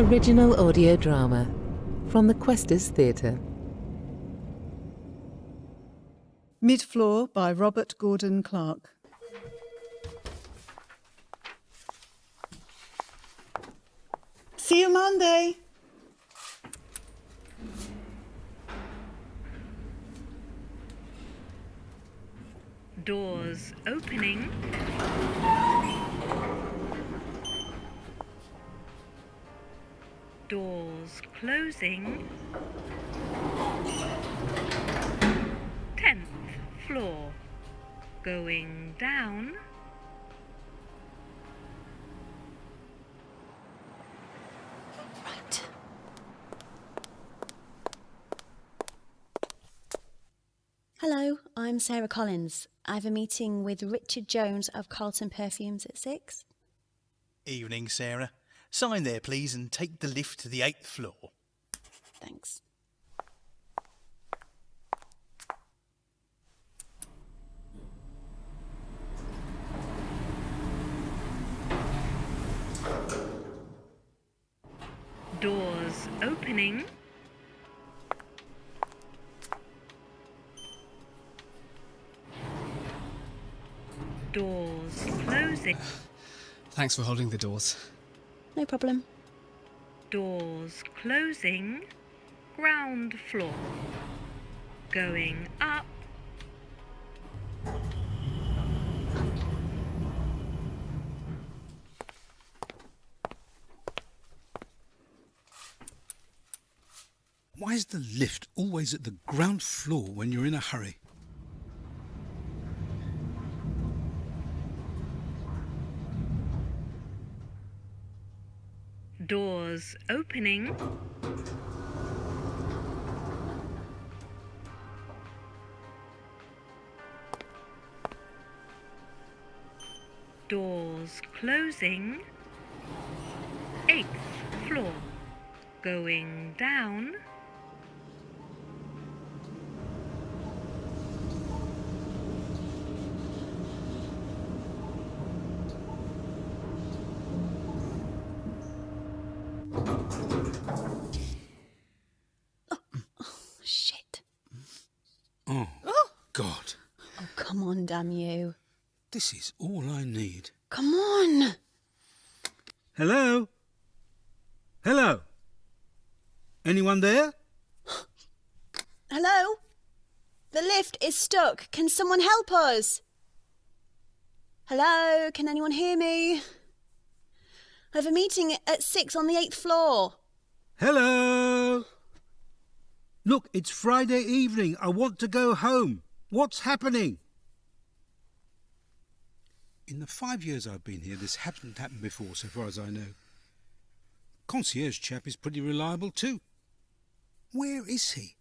original audio drama from the Questers Theatre. Mid-Floor by Robert Gordon Clark. See you Monday. Doors opening. Doors closing. 10th floor. Going down. Right. Hello, I'm Sarah Collins. I have a meeting with Richard Jones of Carlton Perfumes at 6. Evening, Sarah. Sign there, please, and take the lift to the 8th floor. Thanks. Doors opening. Doors closing. Thanks for holding the doors. No problem. Doors closing. Ground floor. Going up. Why is the lift always at the ground floor when you're in a hurry? Doors opening. Doors closing. 8th floor. Going down. Shit. Oh, God. Oh, come on, damn you. This is all I need. Come on. Hello? Hello? Anyone there? Hello? The lift is stuck. Can someone help us? Hello? Can anyone hear me? I have a meeting at 6 on the 8th floor. Hello? Look, it's Friday evening. I want to go home. What's happening? In the 5 years I've been here, this hasn't happened before, so far as I know. Concierge chap is pretty reliable too. Where is he?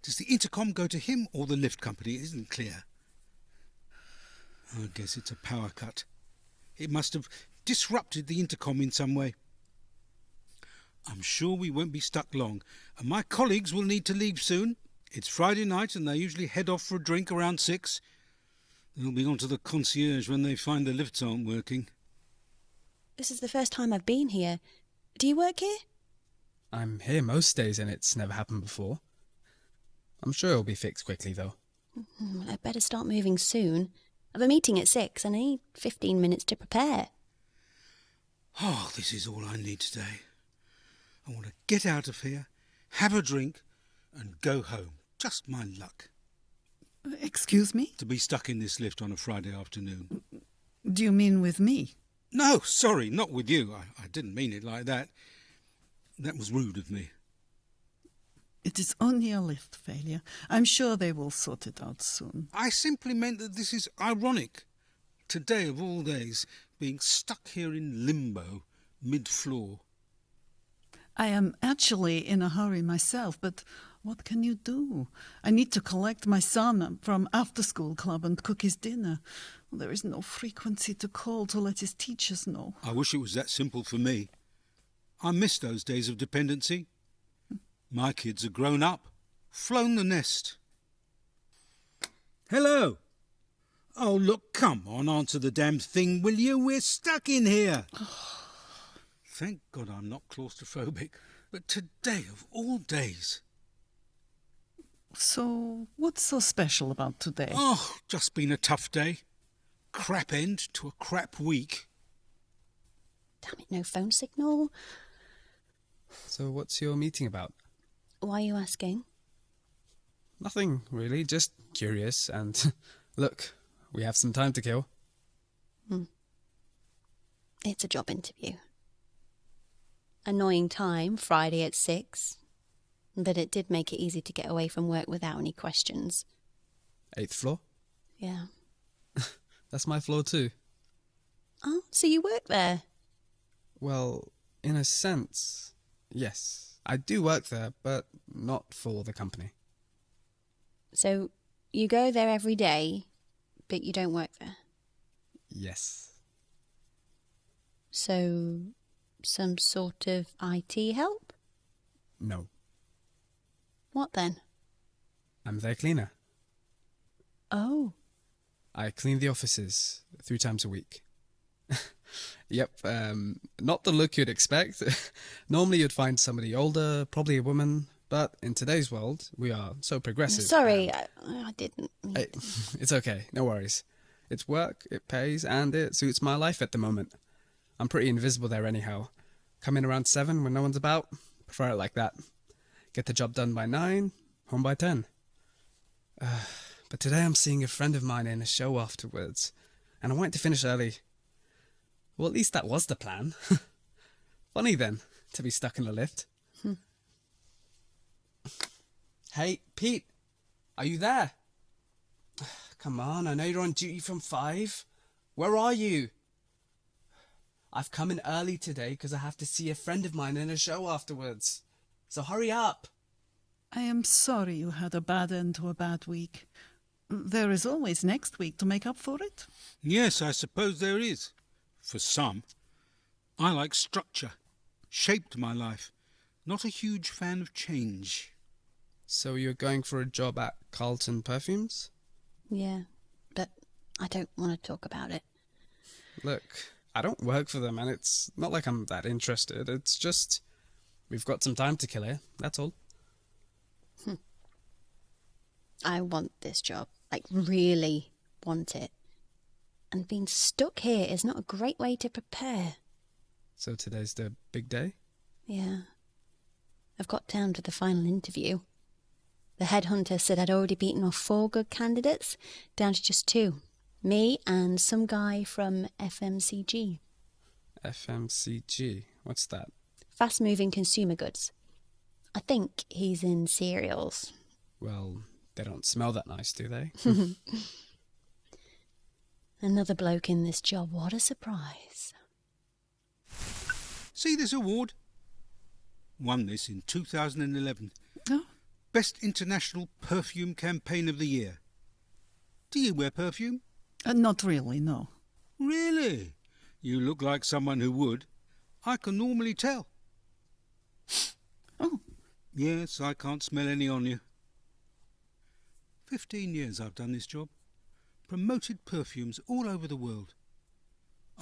Does the intercom go to him or the lift company? It isn't clear. I guess it's a power cut. It must have disrupted the intercom in some way. I'm sure we won't be stuck long, and my colleagues will need to leave soon. It's Friday night and they usually head off for a drink around 6. They'll be on to the concierge when they find the lifts aren't working. This is the first time I've been here. Do you work here? I'm here most days and it's never happened before. I'm sure it'll be fixed quickly, though. I'd better start moving soon. I have a meeting at 6 and I need 15 minutes to prepare. Oh, this is all I need today. I want to get out of here, have a drink, and go home. Just my luck. Excuse me? To be stuck in this lift on a Friday afternoon. Do you mean with me? No, sorry, not with you. I didn't mean it like that. That was rude of me. It is only a lift failure. I'm sure they will sort it out soon. I simply meant that this is ironic. Today of all days, being stuck here in limbo, mid-floor. I am actually in a hurry myself, but what can you do? I need to collect my son from after-school club and cook his dinner. There is no frequency to call to let his teachers know. I wish it was that simple for me. I miss those days of dependency. My kids are grown up, flown the nest. Hello. Oh, look, come on, answer the damn thing, will you? We're stuck in here. thank God I'm not claustrophobic. But today of all days... So, what's so special about today? Oh, just been a tough day. Crap end to a crap week. Damn it, no phone signal. So what's your meeting about? Why are you asking? Nothing, really. Just curious. And look, we have some time to kill. It's a job interview. Annoying time, Friday at 6. But it did make it easy to get away from work without any questions. 8th floor? Yeah. That's my floor too. Oh, so you work there? Well, in a sense, yes. I do work there, but not for the company. So you go there every day, but you don't work there? Yes. So, some sort of IT help? No. What then? I'm their cleaner. Oh. I clean the offices 3 times a week. Yep, not the look you'd expect. Normally you'd find somebody older, probably a woman, but in today's world, we are so progressive. Sorry, I didn't mean Hey, it's okay, no worries. It's work, it pays, and it suits my life at the moment. I'm pretty invisible there anyhow. Come in around 7 when no one's about. Prefer it like that. Get the job done by 9, home by 10. But today I'm seeing a friend of mine in a show afterwards, and I wanted to finish early. Well, at least that was the plan. Funny then, to be stuck in a lift. Hey, Pete, are you there? Come on, I know you're on duty from 5. Where are you? I've come in early today because I have to see a friend of mine in a show afterwards. So hurry up. I am sorry you had a bad end to a bad week. There is always next week to make up for it. Yes, I suppose there is. For some. I like structure. Shaped my life. Not a huge fan of change. So you're going for a job at Carlton Perfumes? Yeah, but I don't want to talk about it. Look, I don't work for them, and it's not like I'm that interested. It's just, we've got some time to kill here, that's all. I want this job. Like, really want it. And being stuck here is not a great way to prepare. So today's the big day? Yeah. I've got down to the final interview. The headhunter said I'd already beaten off 4 good candidates, down to just 2. Me and some guy from FMCG. FMCG? What's that? Fast moving consumer goods. I think he's in cereals. Well, they don't smell that nice, do they? Another bloke in this job, what a surprise. See this award? Won this in 2011. Oh, Best International Perfume Campaign of the Year. Do you wear perfume? not really, no. Really? You look like someone who would. I can normally tell. Oh, Yes, I can't smell any on you. 15 years I've done this job. Promoted perfumes all over the world.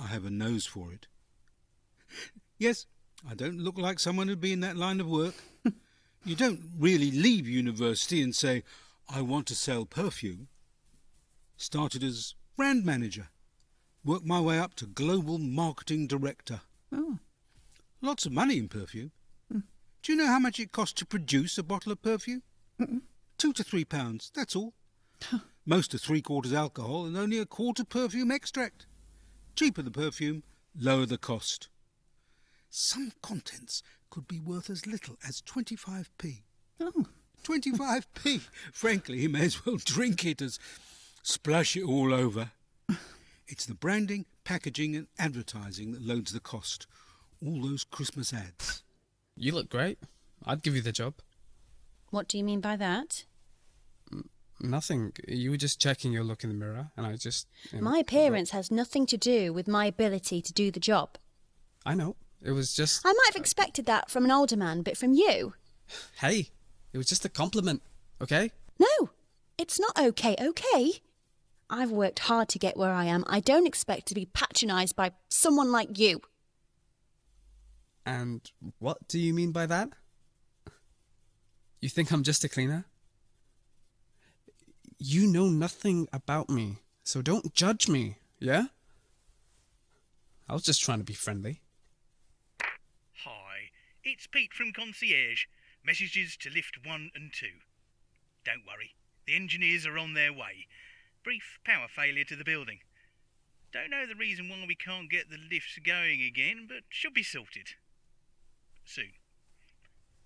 I have a nose for it. Yes, I don't look like someone who'd be in that line of work. You don't really leave university and say, I want to sell perfume. Started as brand manager. Worked my way up to global marketing director. oh. Lots of money in perfume. Do you know how much it costs to produce a bottle of perfume? £2 to £3, that's all. Most are 3/4 alcohol and only 1/4 perfume extract. Cheaper the perfume, lower the cost. Some contents could be worth as little as 25p. Oh. 25p? Frankly, you may as well drink it as splash it all over. It's the branding, packaging and advertising that loads the cost. All those Christmas ads. You look great. I'd give you the job. What do you mean by that? Nothing. You were just checking your look in the mirror, and I just... My appearance has nothing to do with my ability to do the job. I know. It was just... I might have expected that from an older man, but from you? Hey, it was just a compliment, okay? No, it's not okay, okay? I've worked hard to get where I am. I don't expect to be patronised by someone like you. And what do you mean by that? You think I'm just a cleaner? You know nothing about me, so don't judge me, yeah? I was just trying to be friendly. Hi, it's Pete from Concierge. Messages to lift 1 and 2. Don't worry, the engineers are on their way. Brief power failure to the building. Don't know the reason why we can't get the lifts going again, but should be sorted. Soon.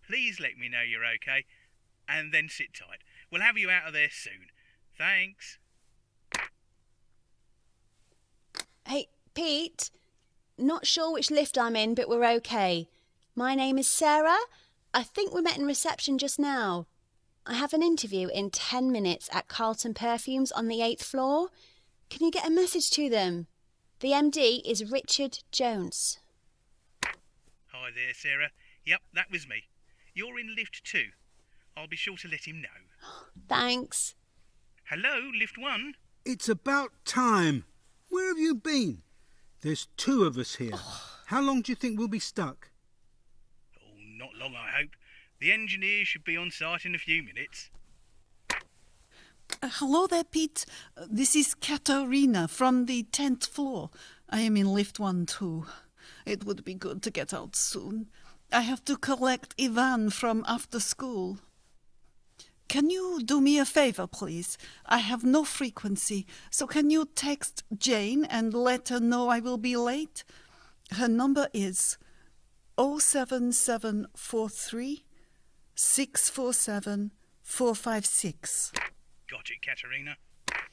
Please let me know you're okay, and then sit tight. We'll have you out of there soon. Thanks. Hey, Pete. Not sure which lift I'm in, but we're okay. My name is Sarah. I think we met in reception just now. I have an interview in 10 minutes at Carlton Perfumes on the 8th floor. Can you get a message to them? The MD is Richard Jones. Hi there, Sarah. Yep, that was me. You're in lift 2. I'll be sure to let him know. Thanks. Hello, lift 1. It's about time. Where have you been? There's 2 of us here. How long do you think we'll be stuck? Oh, not long, I hope. The engineer should be on site in a few minutes. Hello there, Pete. This is Katerina from the 10th floor. I am in lift 1 too. It would be good to get out soon. I have to collect Ivan from after school. Can you do me a favor, please? I have no frequency, so can you text Jane and let her know I will be late? Her number is 07743 647 456. Got it, Katerina.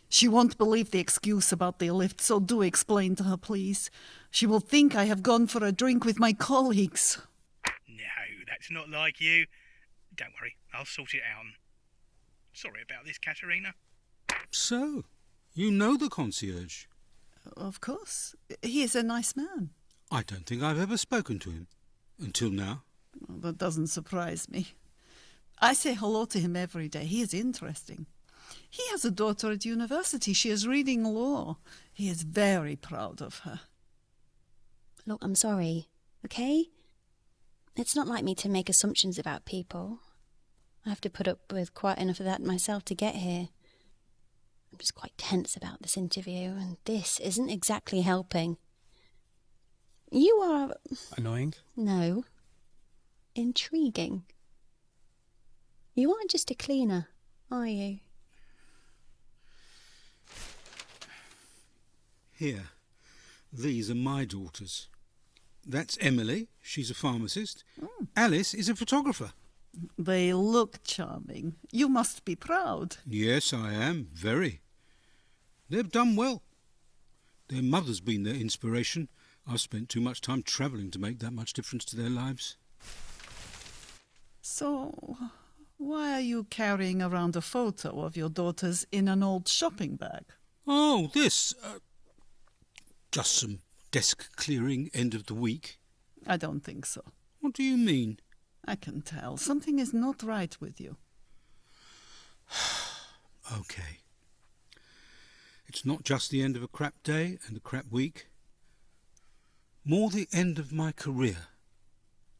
She won't believe the excuse about the lift, so do explain to her, please. She will think I have gone for a drink with my colleagues. No, that's not like you. Don't worry, I'll sort it out. Sorry about this, Katerina. So, you know the concierge? Of course. He is a nice man. I don't think I've ever spoken to him. Until now. Well, that doesn't surprise me. I say hello to him every day. He is interesting. He has a daughter at university. She is reading law. He is very proud of her. Look, I'm sorry, okay? It's not like me to make assumptions about people. I have to put up with quite enough of that myself to get here. I'm just quite tense about this interview, and this isn't exactly helping. You are... Annoying? No. Intriguing. You aren't just a cleaner, are you? Here. These are my daughters. That's Emily. She's a pharmacist. Alice is a photographer. They look charming. You must be proud. Yes, I am. Very. They've done well. Their mother's been their inspiration. I've spent too much time travelling to make that much difference to their lives. So, why are you carrying around a photo of your daughters in an old shopping bag? Oh, this. Just some desk clearing end of the week. I don't think so. What do you mean? I can tell. Something is not right with you. Okay. It's not just the end of a crap day and a crap week. More the end of my career.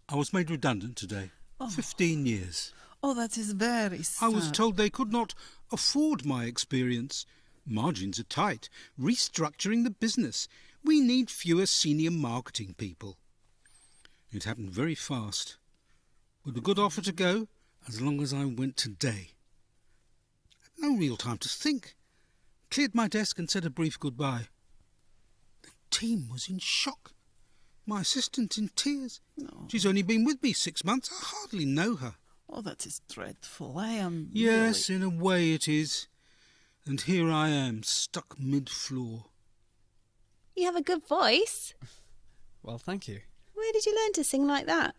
I was made redundant today. 15 years. Oh, that is very sad. I was told they could not afford my experience. Margins are tight. Restructuring the business. We need fewer senior marketing people. It happened very fast. With a good offer to go, as long as I went today. No real time to think. Cleared my desk and said a brief goodbye. The team was in shock. My assistant in tears. No. She's only been with me 6 months. I hardly know her. Oh, that is dreadful. I am Yes, really... in a way it is. And here I am, stuck mid-floor. You have a good voice. Well, thank you. Where did you learn to sing like that?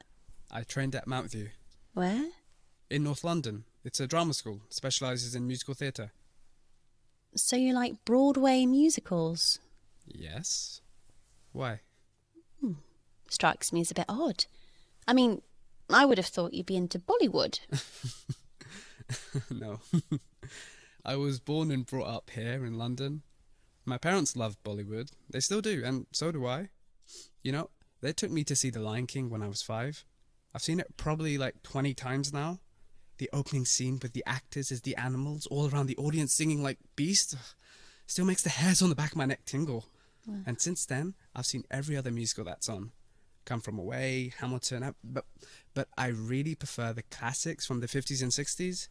I trained at Mountview. Where? In North London. It's a drama school, specialises in musical theatre. So you like Broadway musicals? Yes. Why? Strikes me as a bit odd. I mean, I would have thought you'd be into Bollywood. No. I was born and brought up here in London. My parents loved Bollywood. They still do, and so do I. You know, They took me to see The Lion King when I was 5. I've seen it probably like 20 times now. The opening scene with the actors as the animals all around the audience singing like beasts still makes the hairs on the back of my neck tingle. And since then, I've seen every other musical that's on. Come From Away, Hamilton, but I really prefer the classics from the 50s and 60s.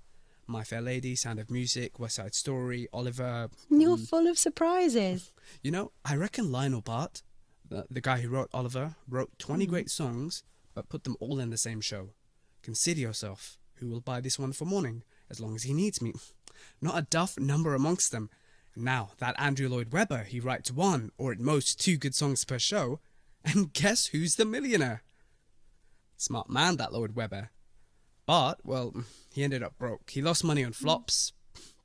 My Fair Lady, Sound of Music, West Side Story, Oliver. You're full of surprises. You know, I reckon Lionel Bart, the guy who wrote Oliver, wrote 20 great songs, but put them all in the same show. Consider yourself, who will buy this wonderful morning, as long as he needs me. Not a duff number amongst them. Now, that Andrew Lloyd Webber, he writes 1, or at most 2 good songs per show, and guess who's the millionaire? Smart man, that Lloyd Webber. But, well, he ended up broke. He lost money on flops.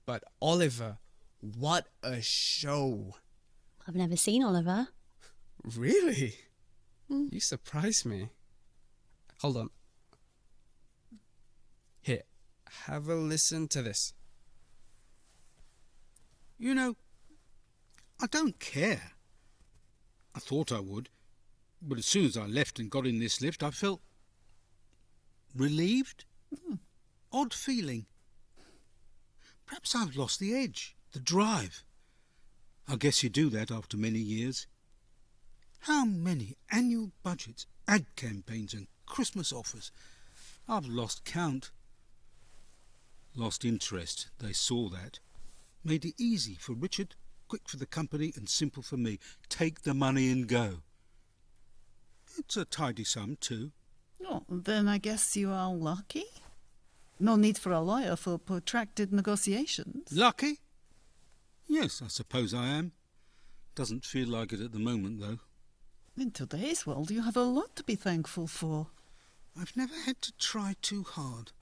But Oliver, what a show. I've never seen Oliver. Really? You surprised me. Hold on. Here, have a listen to this. You know, I don't care. I thought I would, but as soon as I left and got in this lift, I felt relieved. Odd feeling. Perhaps I've lost the edge, the drive. I guess you do that after many years. How many annual budgets, ad campaigns and Christmas offers? I've lost count. Lost interest, they saw that. Made it easy for Richard, quick for the company and simple for me. Take the money and go. It's a tidy sum too. Oh, then I guess you are lucky? No need for a lawyer for protracted negotiations. Lucky? Yes, I suppose I am. Doesn't feel like it at the moment, though. In today's world, you have a lot to be thankful for. I've never had to try too hard.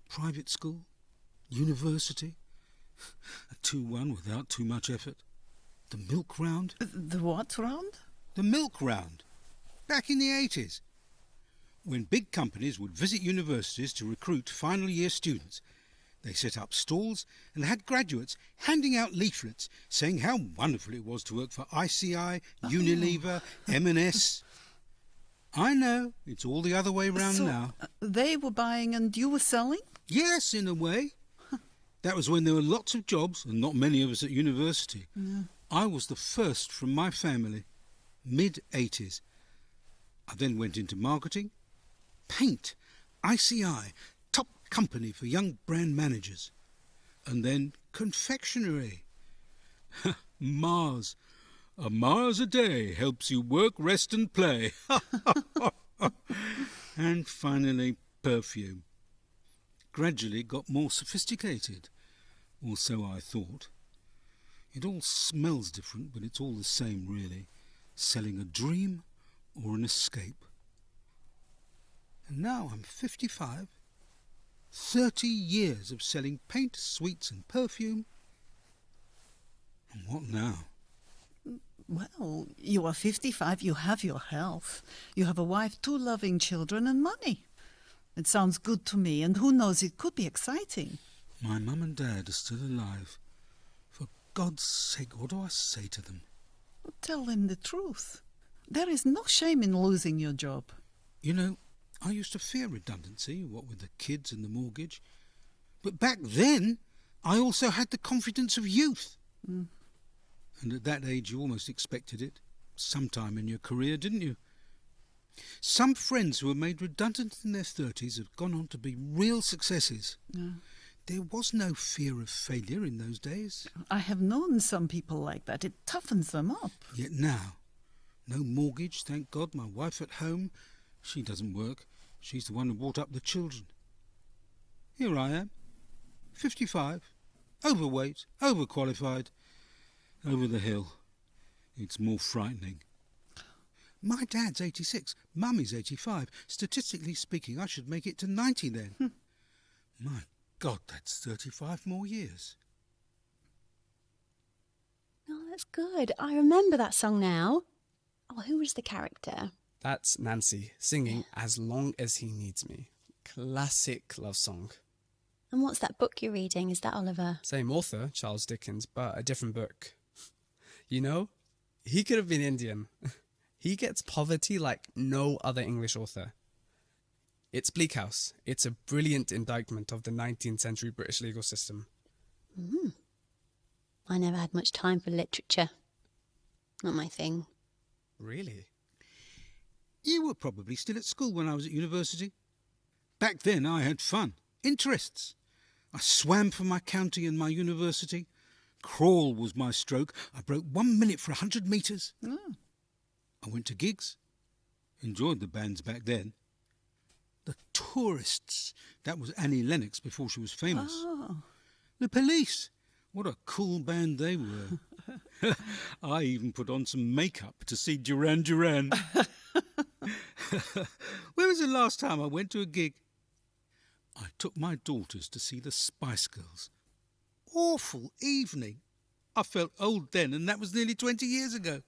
Private school, university, a 2-1 without too much effort. The milk round. The what round? The milk round. Back in the 80s. When big companies would visit universities to recruit final year students, they set up stalls and had graduates handing out leaflets saying how wonderful it was to work for ICI, Unilever, M&S. I know, it's all the other way round now. They were buying and you were selling? Yes, in a way. That was when there were lots of jobs and not many of us at university. Yeah. I was the first from my family, mid-80s. I then went into marketing, paint, ICI, top company for young brand managers, and then confectionery. Mars. A Mars a day helps you work, rest and play. And finally, perfume. Gradually got more sophisticated, or so I thought. It all smells different, but it's all the same, really. Selling a dream or an escape. And now I'm 55. 30 years of selling paint, sweets and perfume. And what now? Well, you are 55, you have your health. You have a wife, 2 loving children and money. It sounds good to me, and who knows, it could be exciting. My mum and dad are still alive. For God's sake, what do I say to them? Tell them the truth. There is no shame in losing your job. You know, I used to fear redundancy, what with the kids and the mortgage. But back then, I also had the confidence of youth. And at that age, you almost expected it. Sometime in your career, didn't you? Some friends who were made redundant in their 30s have gone on to be real successes. Yeah. There was no fear of failure in those days. I have known some people like that. It toughens them up. Yet now, no mortgage, thank God. My wife at home, she doesn't work. She's the one who brought up the children. Here I am, 55, overweight, overqualified, over the hill. It's more frightening. My dad's 86, Mummy's 85. Statistically speaking, I should make it to 90 then. My God, that's 35 more years. Oh, that's good. I remember that song now. Oh, who was the character? That's Nancy singing As Long As He Needs Me. Classic love song. And what's that book you're reading? Is that Oliver? Same author, Charles Dickens, but a different book. You know, he could have been Indian. He gets poverty like no other English author. It's Bleak House. It's a brilliant indictment of the 19th century British legal system. I never had much time for literature. Not my thing. Really? You were probably still at school when I was at university. Back then I had fun, interests. I swam for my county and my university. Crawl was my stroke. I broke 1 minute for 100 metres. I went to gigs. Enjoyed the bands back then. The Tourists. That was Annie Lennox before she was famous. The Police. What a cool band they were. I even put on some makeup to see Duran Duran. When was the last time I went to a gig? I took my daughters to see the Spice Girls. Awful evening. I felt old then, and that was nearly 20 years ago.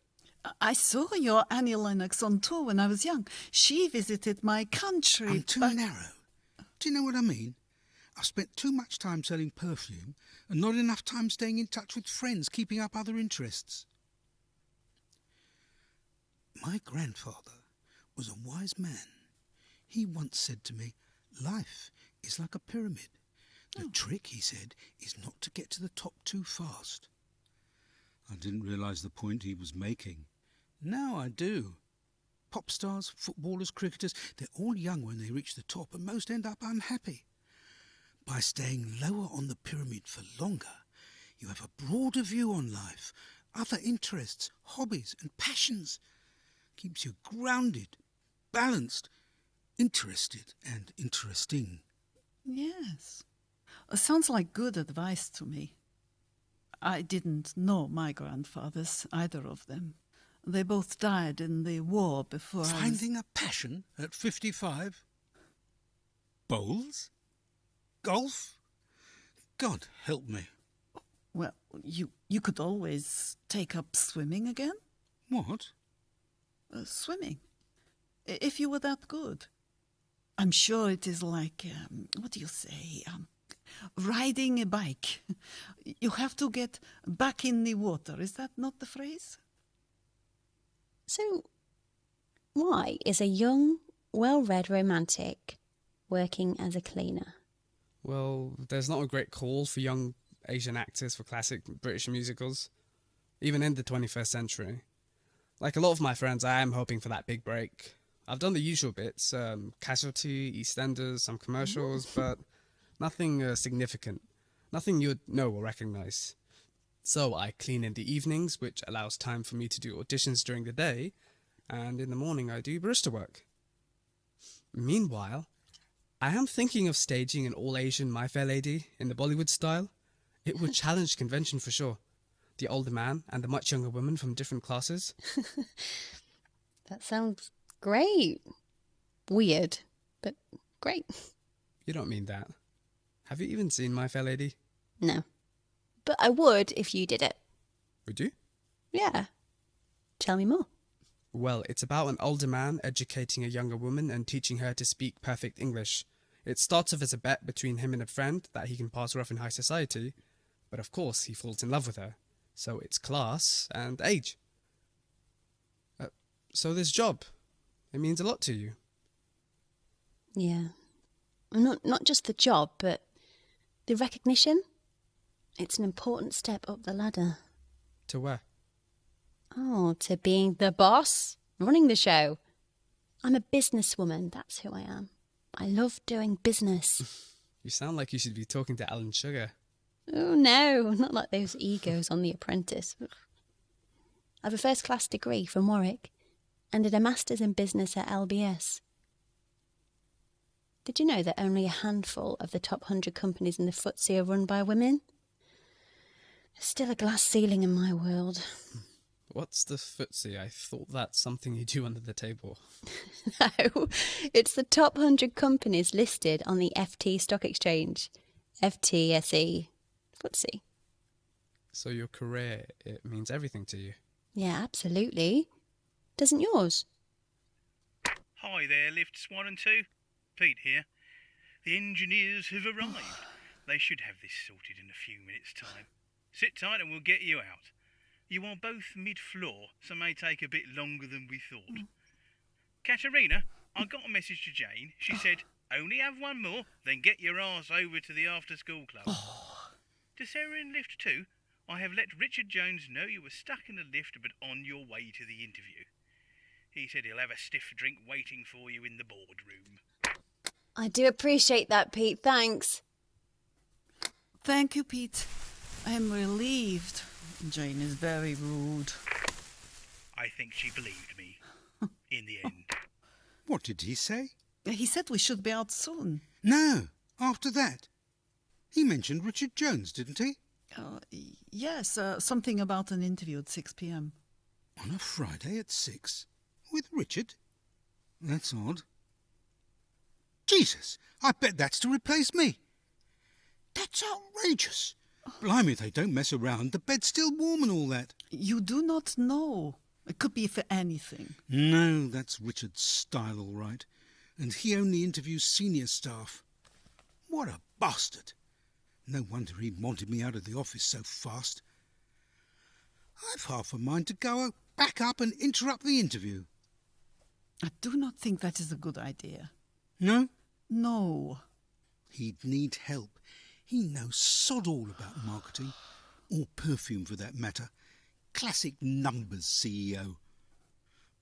I saw your Annie Lennox on tour when I was young. She visited my country. I'm too narrow. Do you know what I mean? I've spent too much time selling perfume and not enough time staying in touch with friends, keeping up other interests. My grandfather was a wise man. He once said to me, life is like a pyramid. The trick, he said, is not to get to the top too fast. I didn't realise the point he was making. Now I do. Pop stars, footballers, cricketers, they're all young when they reach the top and most end up unhappy. By staying lower on the pyramid for longer, you have a broader view on life, other interests, hobbies and passions. Keeps you grounded, balanced, interested and interesting. Yes. Sounds like good advice to me. I didn't know my grandfathers, either of them. They both died in the war before Finding a passion at 55? Bowls? Golf? God help me. Well, you could always take up swimming again. What? Swimming. If you were that good. I'm sure it is like, what do you say, riding a bike. You have to get back in the water. Is that not the phrase? So, why is a young, well-read romantic working as a cleaner? Well, there's not a great call for young Asian actors for classic British musicals, even in the 21st century. Like a lot of my friends, I am hoping for that big break. I've done the usual bits, Casualty, EastEnders, some commercials, but nothing significant. Nothing you'd know or recognise. So I clean in the evenings, which allows time for me to do auditions during the day, and in the morning I do barista work. Meanwhile, I am thinking of staging an all-Asian My Fair Lady in the Bollywood style. It would challenge convention for sure. The older man and the much younger woman from different classes. That sounds great. Weird, but great. You don't mean that. Have you even seen My Fair Lady? No. But I would if you did it. Would you? Yeah. Tell me more. Well, it's about an older man educating a younger woman and teaching her to speak perfect English. It starts off as a bet between him and a friend that he can pass her off in high society, but of course he falls in love with her. So it's class and age. So this job, it means a lot to you. Yeah. Not just the job, but the recognition. It's an important step up the ladder. To where? Oh, to being the boss, running the show. I'm a businesswoman, that's who I am. I love doing business. You sound like you should be talking to Alan Sugar. Oh no, not like those egos on The Apprentice. I have a first-class degree from Warwick and did a master's in business at LBS. Did you know that only a handful of the top 100 companies in the FTSE are run by women? There's still a glass ceiling in my world. What's the FTSE? I thought that's something you do under the table. No, it's the top 100 companies listed on the FT Stock Exchange. FTSE. FTSE. So your career, it means everything to you? Yeah, absolutely. Doesn't yours? Hi there, lifts 1 and 2. Pete here. The engineers have arrived. They should have this sorted in a few minutes' time. Sit tight and we'll get you out. You are both mid-floor, so may take a bit longer than we thought. Katerina, I got a message to Jane. She said, only have one more, then get your arse over to the after-school club. To Sarah in lift 2, I have let Richard Jones know you were stuck in the lift but on your way to the interview. He said he'll have a stiff drink waiting for you in the boardroom. I do appreciate that, Pete. Thanks. Thank you, Pete. I am relieved. Jane is very rude. I think she believed me. In the end. What did he say? He said we should be out soon. No, after that. He mentioned Richard Jones, didn't he? Yes, something about an interview at 6 p.m. On a Friday at 6? With Richard? That's odd. Jesus, I bet that's to replace me. That's outrageous. Blimey, they don't mess around. The bed's still warm and all that. You do not know. It could be for anything. No, that's Richard's style, all right. And he only interviews senior staff. What a bastard. No wonder he wanted me out of the office so fast. I've half a mind to go back up and interrupt the interview. I do not think that is a good idea. No? No. He'd need help. He knows sod all about marketing. Or perfume, for that matter. Classic numbers CEO.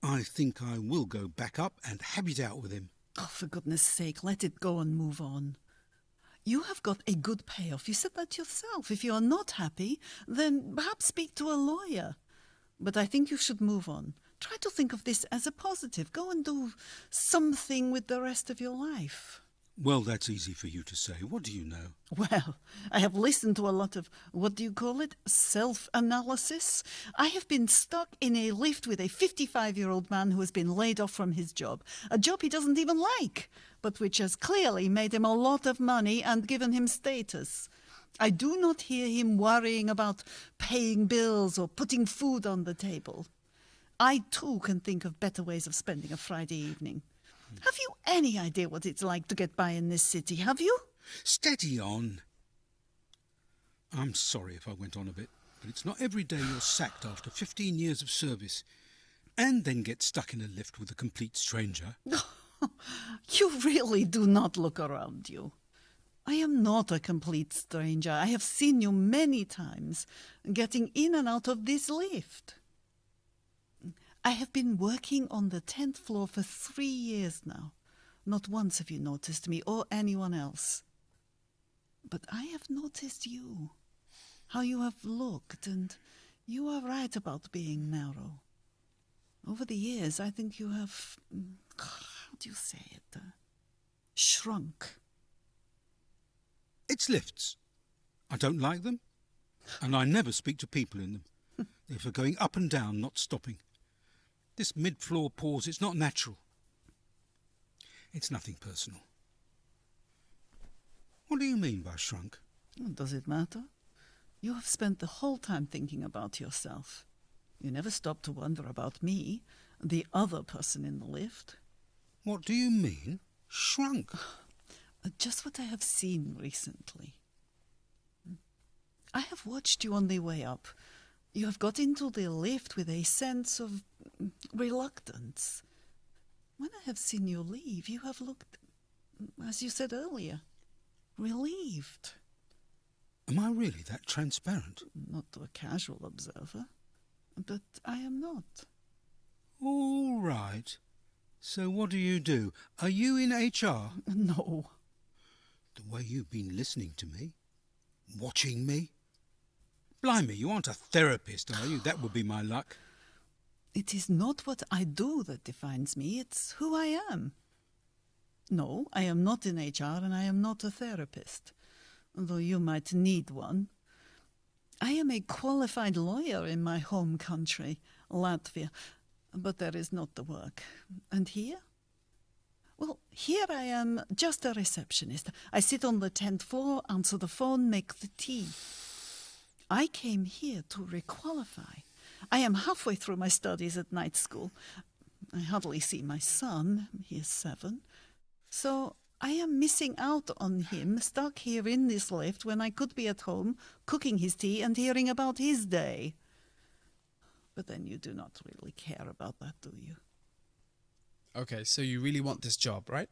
I think I will go back up and have it out with him. Oh, for goodness sake, let it go and move on. You have got a good payoff. You said that yourself. If you are not happy, then perhaps speak to a lawyer. But I think you should move on. Try to think of this as a positive. Go and do something with the rest of your life. Well, that's easy for you to say. What do you know? Well, I have listened to a lot of, what do you call it, self-analysis. I have been stuck in a lift with a 55-year-old man who has been laid off from his job, a job he doesn't even like, but which has clearly made him a lot of money and given him status. I do not hear him worrying about paying bills or putting food on the table. I, too, can think of better ways of spending a Friday evening. Have you any idea what it's like to get by in this city, have you? Steady on. I'm sorry if I went on a bit, but it's not every day you're sacked after 15 years of service and then get stuck in a lift with a complete stranger. You really do not look around you. I am not a complete stranger. I have seen you many times getting in and out of this lift. I have been working on the 10th floor for 3 years now. Not once have you noticed me or anyone else. But I have noticed you, how you have looked, and you are right about being narrow. Over the years, I think you have, how do you say it, shrunk. It's lifts. I don't like them, and I never speak to people in them. They're for going up and down, not stopping. This mid-floor pause, it's not natural. It's nothing personal. What do you mean by shrunk? Does it matter? You have spent the whole time thinking about yourself. You never stop to wonder about me, the other person in the lift. What do you mean, shrunk? Just what I have seen recently. I have watched you on the way up. You have got into the lift with a sense of reluctance. When I have seen you leave, you have looked, as you said earlier, relieved. Am I really that transparent? Not to a casual observer, but I am not. All right. So what do? Are you in HR? No. The way you've been listening to me, watching me. Blimey, you aren't a therapist, are you? That would be my luck. It is not what I do that defines me, it's who I am. No, I am not in HR and I am not a therapist, although you might need one. I am a qualified lawyer in my home country, Latvia, but there is not the work. And here? Well, here I am just a receptionist. I sit on the 10th floor, answer the phone, make the tea. I came here to requalify. I am halfway through my studies at night school. I hardly see my son. He is 7. So I am missing out on him, stuck here in this lift when I could be at home, cooking his tea and hearing about his day. But then you do not really care about that, do you? Okay, so you really want this job, right?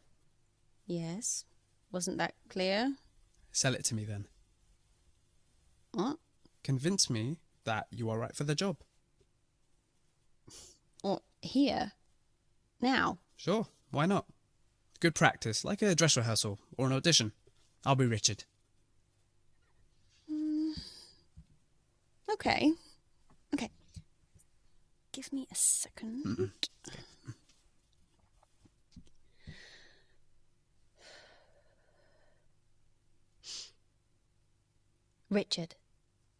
Yes. Wasn't that clear? Sell it to me then. What? Convince me that you are right for the job. Or here? Now? Sure, why not? Good practice, like a dress rehearsal or an audition. I'll be Richard. Okay. Okay. Give me a second. Richard,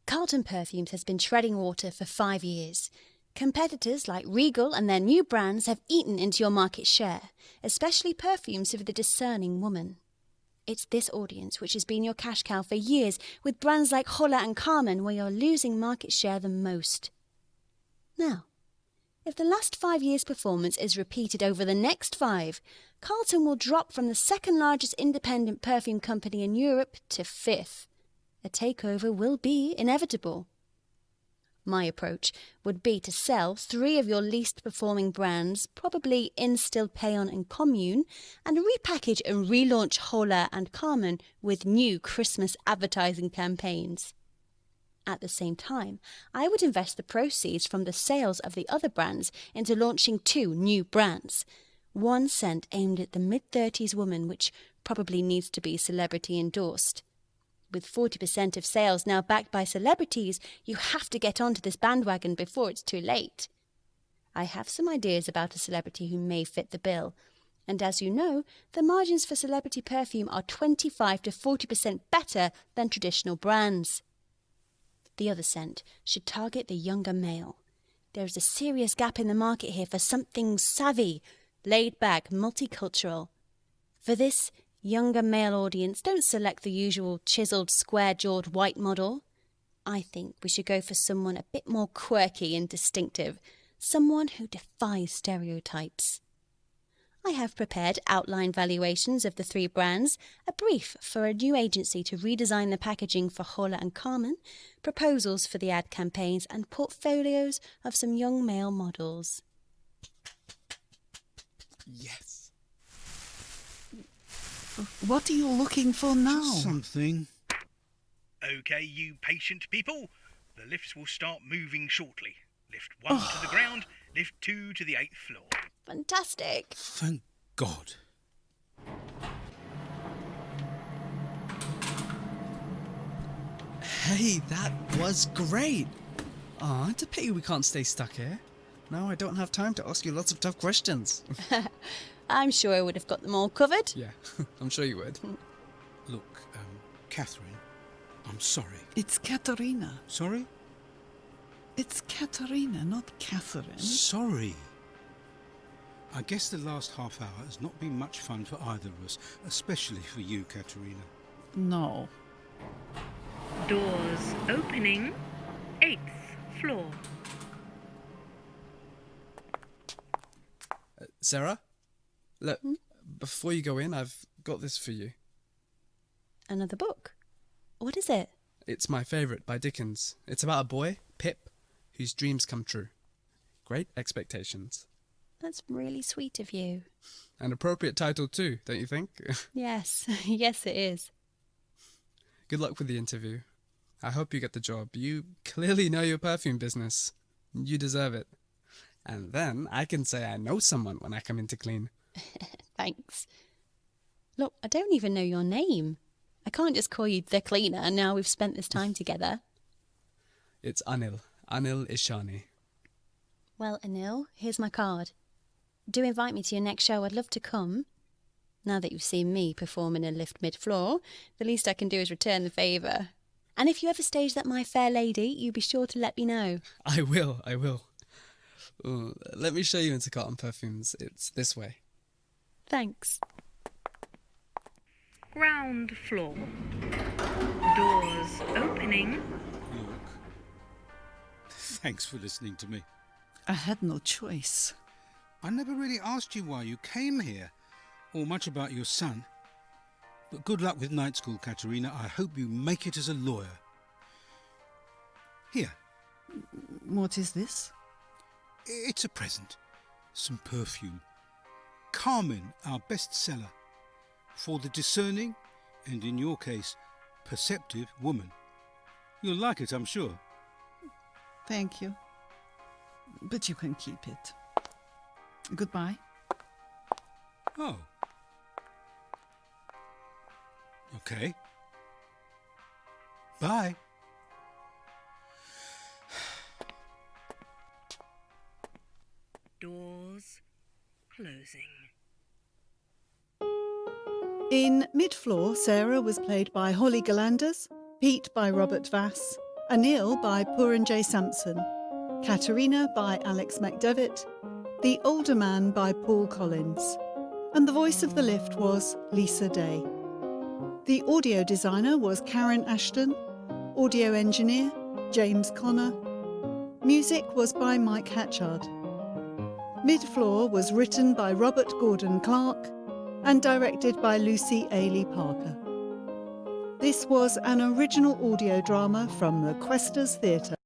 Carlton Perfumes has been treading water for 5 years. Competitors like Regal and their new brands have eaten into your market share, especially perfumes for the discerning woman. It's this audience which has been your cash cow for years, with brands like Holla and Carmen where you're losing market share the most. Now, if the last 5 years' performance is repeated over the next 5, Carlton will drop from the second largest independent perfume company in Europe to 5th. A takeover will be inevitable. My approach would be to sell 3 of your least performing brands, probably Instill, Payon and Commune, and repackage and relaunch Hola and Carmen with new Christmas advertising campaigns. At the same time, I would invest the proceeds from the sales of the other brands into launching 2 new brands. One scent aimed at the mid-30s woman, which probably needs to be celebrity endorsed. With 40% of sales now backed by celebrities, you have to get onto this bandwagon before it's too late. I have some ideas about a celebrity who may fit the bill. And as you know, the margins for celebrity perfume are 25 to 40% better than traditional brands. The other scent should target the younger male. There is a serious gap in the market here for something savvy, laid-back, multicultural. For this younger male audience, don't select the usual chiselled, square-jawed white model. I think we should go for someone a bit more quirky and distinctive, someone who defies stereotypes. I have prepared outline valuations of the 3 brands, a brief for a new agency to redesign the packaging for Hola and Carmen, proposals for the ad campaigns, and portfolios of some young male models. Yes. What are you looking for now? Something. Okay, you patient people. The lifts will start moving shortly. Lift 1 to the ground, lift 2 to the 8th floor. Fantastic! Thank God. Hey, that was great. Aw, it's a pity we can't stay stuck here. Now I don't have time to ask you lots of tough questions. I'm sure I would have got them all covered. Yeah, I'm sure you would. Look, Catherine, I'm sorry. It's Katerina. Sorry? It's Katerina, not Catherine. Sorry. I guess the last half hour has not been much fun for either of us, especially for you, Katerina. No. Doors opening. 8th floor. Sarah? Look, before you go in, I've got this for you. Another book? What is it? It's my favourite, by Dickens. It's about a boy, Pip, whose dreams come true. Great Expectations. That's really sweet of you. An appropriate title too, don't you think? Yes, yes it is. Good luck with the interview. I hope you get the job. You clearly know your perfume business. You deserve it. And then I can say I know someone when I come in to clean. Thanks. Look, I don't even know your name. I can't just call you the cleaner now we've spent this time together. It's Anil. Anil Ishani. Well, Anil, here's my card. Do invite me to your next show. I'd love to come. Now that you've seen me perform in a lift mid-floor, the least I can do is return the favour. And if you ever stage that My Fair Lady, you be sure to let me know. I will. Let me show you into Carlton Perfumes. It's this way. Thanks. Ground floor. Doors opening. Look, thanks for listening to me. I had no choice. I never really asked you why you came here, or much about your son. But good luck with night school, Katerina. I hope you make it as a lawyer. Here, What is this? It's a present. Some perfume. Carmen, our bestseller. For the discerning, and in your case, perceptive woman. You'll like it, I'm sure. Thank you. But you can keep it. Goodbye. Oh. Okay. Bye. Doors closing. In Mid-Floor, Sarah was played by Holly Gillanders, Pete by Robert Vass, Anil by Puranjay Samson, Katerina by Alex McDevitt, The Older Man by Paul Collins, and the voice of the lift was Lisa Day. The audio designer was Karen Ashton, audio engineer James Connor. Music was by Mike Hatchard. Mid-Floor was written by Robert Gordon Clark and directed by Lucy Aley-Parker. This was an original audio drama from the Questers Theatre.